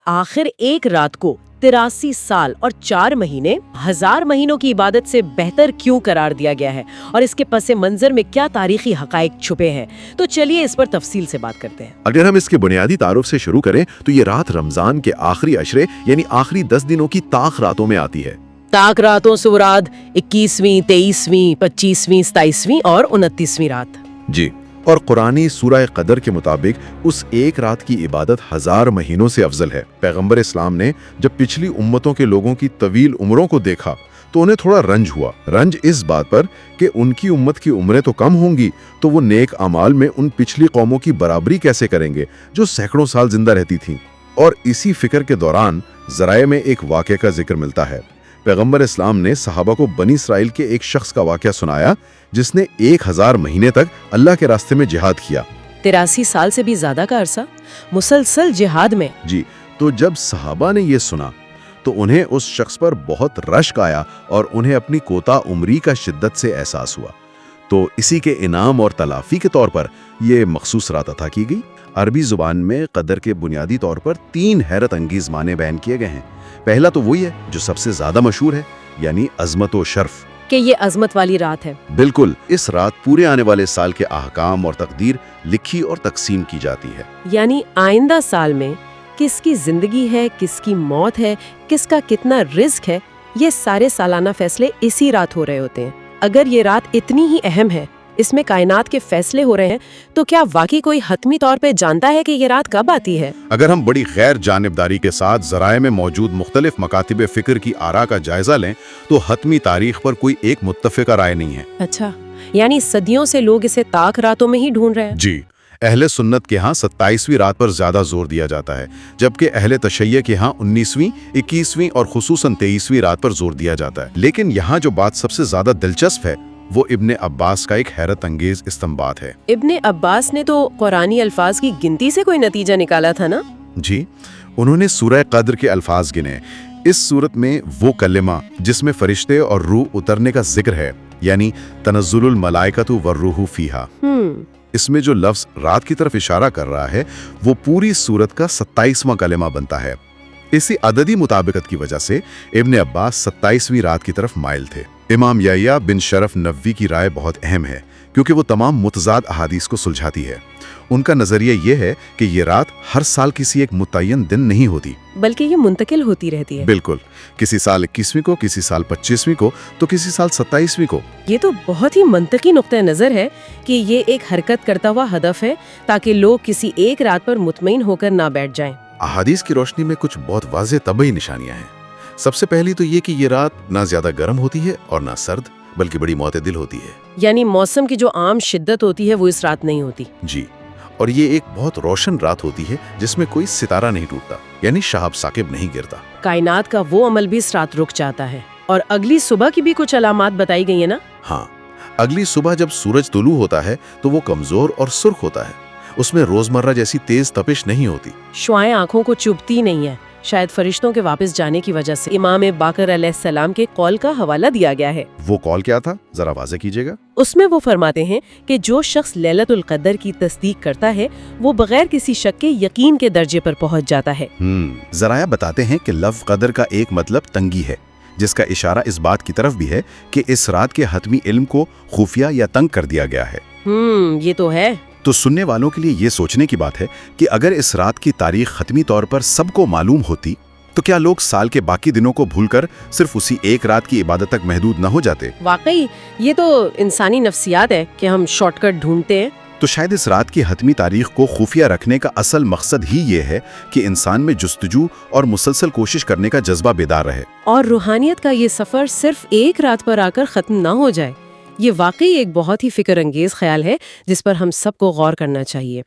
آخر ایک رات کو 83 سال اور 4 مہینے 1000 مہینوں کی عبادت سے بہتر کیوں قرار دیا گیا ہے اور اس کے پس منظر میں کیا تاریخی حقائق چھپے ہیں؟ تو چلیے اس پر تفصیل سے بات کرتے ہیں۔ اگر ہم اس کے بنیادی تعارف سے شروع کریں تو یہ رات رمضان کے آخری عشرے یعنی آخری 10 دنوں کی طاق راتوں میں آتی ہے۔ طاق راتوں سے مراد 21ویں، 23ویں، 25ویں، 27ویں اور 29ویں رات۔ جی، اور قرآنی سورہ قدر کے مطابق اس ایک رات کی عبادت 1000 مہینوں سے افضل ہے۔ پیغمبر اسلام نے جب پچھلی امتوں کے لوگوں کی طویل عمروں کو دیکھا تو انہیں تھوڑا رنج ہوا۔ رنج اس بات پر کہ ان کی امت کی عمریں تو کم ہوں گی تو وہ نیک اعمال میں ان پچھلی قوموں کی برابری کیسے کریں گے جو سینکڑوں سال زندہ رہتی تھیں۔ اور اسی فکر کے دوران ذرائع میں ایک واقعے کا ذکر ملتا ہے۔ پیغمبر اسلام نے صحابہ کو بنی اسرائیل کے ایک شخص کا واقعہ سنایا جس نے 1000 مہینے تک اللہ کے راستے میں جہاد کیا۔ 83 سال سے بھی زیادہ کا عرصہ مسلسل جہاد میں۔ جی، تو جب صحابہ نے یہ سنا تو انہیں اس شخص پر بہت رشک آیا اور انہیں اپنی کوتا عمری کا شدت سے احساس ہوا۔ تو اسی کے انعام اور تلافی کے طور پر یہ مخصوص رات عطا کی گئی۔ عربی زبان میں قدر کے بنیادی طور پر 3 حیرت انگیز معنی بیان کیے گئے ہیں۔ پہلا تو وہی ہے جو سب سے زیادہ مشہور ہے، یعنی عظمت و شرف، کہ یہ عظمت والی رات ہے۔ بالکل، اس رات پورے آنے والے سال کے احکام اور تقدیر لکھی اور تقسیم کی جاتی ہے۔ یعنی آئندہ سال میں کس کی زندگی ہے، کس کی موت ہے، کس کا کتنا رزق ہے، یہ سارے سالانہ فیصلے اسی رات ہو رہے ہوتے ہیں۔ اگر یہ رات اتنی ہی اہم ہے، اس میں کائنات کے فیصلے ہو رہے ہیں، تو کیا واقعی کوئی حتمی طور پہ جانتا ہے کہ یہ رات کب آتی ہے؟ اگر ہم بڑی غیر جانبداری کے ساتھ ذرائع میں موجود مختلف مکاتب فکر کی آراء کا جائزہ لیں تو حتمی تاریخ پر کوئی ایک متفقہ رائے نہیں ہے۔ اچھا، یعنی صدیوں سے لوگ اسے طاق راتوں میں ہی ڈھونڈ رہے ہیں۔ جی، اہل سنت کے ہاں 27ویں رات پر زیادہ زور دیا جاتا ہے، جبکہ اہل تشیع کے ہاں 19ویں، 21ویں اور خصوصاً 23ویں رات پر زور دیا جاتا ہے۔ لیکن یہاں جو بات سب سے زیادہ دلچسپ ہے وہ ابن عباس کا ایک حیرت انگیز استنباط ہے۔ ابن عباس نے تو قرآنی الفاظ کی گنتی سے کوئی نتیجہ نکالا تھا نا؟ جی، انہوں نے سورہ قدر کے الفاظ گنے۔ اس صورت میں وہ کلمہ جس میں فرشتے اور روح اترنے کا ذکر ہے، یعنی تنزل الملائکۃ والروح فیہا، اس میں جو لفظ رات کی طرف اشارہ کر رہا ہے وہ پوری سورت کا 27واں کلمہ بنتا ہے۔ اسی عددی مطابقت کی وجہ سے ابن عباس 27ویں رات کی طرف مائل تھے۔ امام یحییٰ بن شرف نووی کی رائے بہت اہم ہے کیونکہ وہ تمام متضاد احادیث کو سلجھاتی ہے۔ ان کا نظریہ یہ ہے کہ یہ رات ہر سال کسی ایک متعین دن نہیں ہوتی، بلکہ یہ منتقل ہوتی رہتی ہے۔ بالکل، کسی سال 21ویں کو، کسی سال 25ویں کو، تو کسی سال 27ویں کو۔ یہ تو بہت ہی منطقی نقطہ نظر ہے کہ یہ ایک حرکت کرتا ہوا ہدف ہے تاکہ لوگ کسی ایک رات پر مطمئن ہو کر نہ بیٹھ جائیں۔ احادیث کی روشنی میں کچھ بہت واضح طبعی نشانیاں ہیں۔ سب سے پہلی تو یہ کہ یہ رات نہ زیادہ گرم ہوتی ہے اور نہ سرد، بلکہ بڑی معتدل ہوتی ہے۔ یعنی موسم کی جو عام شدت ہوتی ہے وہ اس رات نہیں ہوتی۔ جی، اور یہ ایک بہت روشن رات ہوتی ہے جس میں کوئی ستارہ نہیں ٹوٹتا، یعنی شہاب ثاقب نہیں گرتا۔ کائنات کا وہ عمل بھی اس رات رک جاتا ہے۔ اور اگلی صبح کی بھی کچھ علامات بتائی گئی ہیں نا؟ ہاں، اگلی صبح جب سورج طلوع ہوتا ہے تو وہ کمزور اور سرخ ہوتا ہے۔ اس میں روزمرہ جیسی تیز تپش نہیں ہوتی، شعاعیں آنکھوں کو چبھتی نہیں ہیں۔ شاید فرشتوں کے واپس جانے کی وجہ سے امام باقر علیہ السلام کے قول کا حوالہ دیا گیا ہے۔ وہ قول کیا تھا؟ ذرا واضح کیجیے گا۔ اس میں وہ فرماتے ہیں کہ جو شخص لیلۃ القدر کی تصدیق کرتا ہے وہ بغیر کسی شک کے یقین کے درجے پر پہنچ جاتا ہے۔ ذرائع بتاتے ہیں کہ لفظ قدر کا ایک مطلب تنگی ہے، جس کا اشارہ اس بات کی طرف بھی ہے کہ اس رات کے حتمی علم کو خفیہ یا تنگ کر دیا گیا ہے۔ یہ تو ہے۔ تو سننے والوں کے لیے یہ سوچنے کی بات ہے کہ اگر اس رات کی تاریخ حتمی طور پر سب کو معلوم ہوتی تو کیا لوگ سال کے باقی دنوں کو بھول کر صرف اسی ایک رات کی عبادت تک محدود نہ ہو جاتے؟ واقعی یہ تو انسانی نفسیات ہے کہ ہم شارٹ کٹ ڈھونڈتے ہیں۔ تو شاید اس رات کی حتمی تاریخ کو خفیہ رکھنے کا اصل مقصد ہی یہ ہے کہ انسان میں جستجو اور مسلسل کوشش کرنے کا جذبہ بیدار رہے، اور روحانیت کا یہ سفر صرف ایک رات پر آ کر ختم نہ ہو جائے۔ یہ واقعی ایک بہت ہی فکر انگیز خیال ہے جس پر ہم سب کو غور کرنا چاہیے۔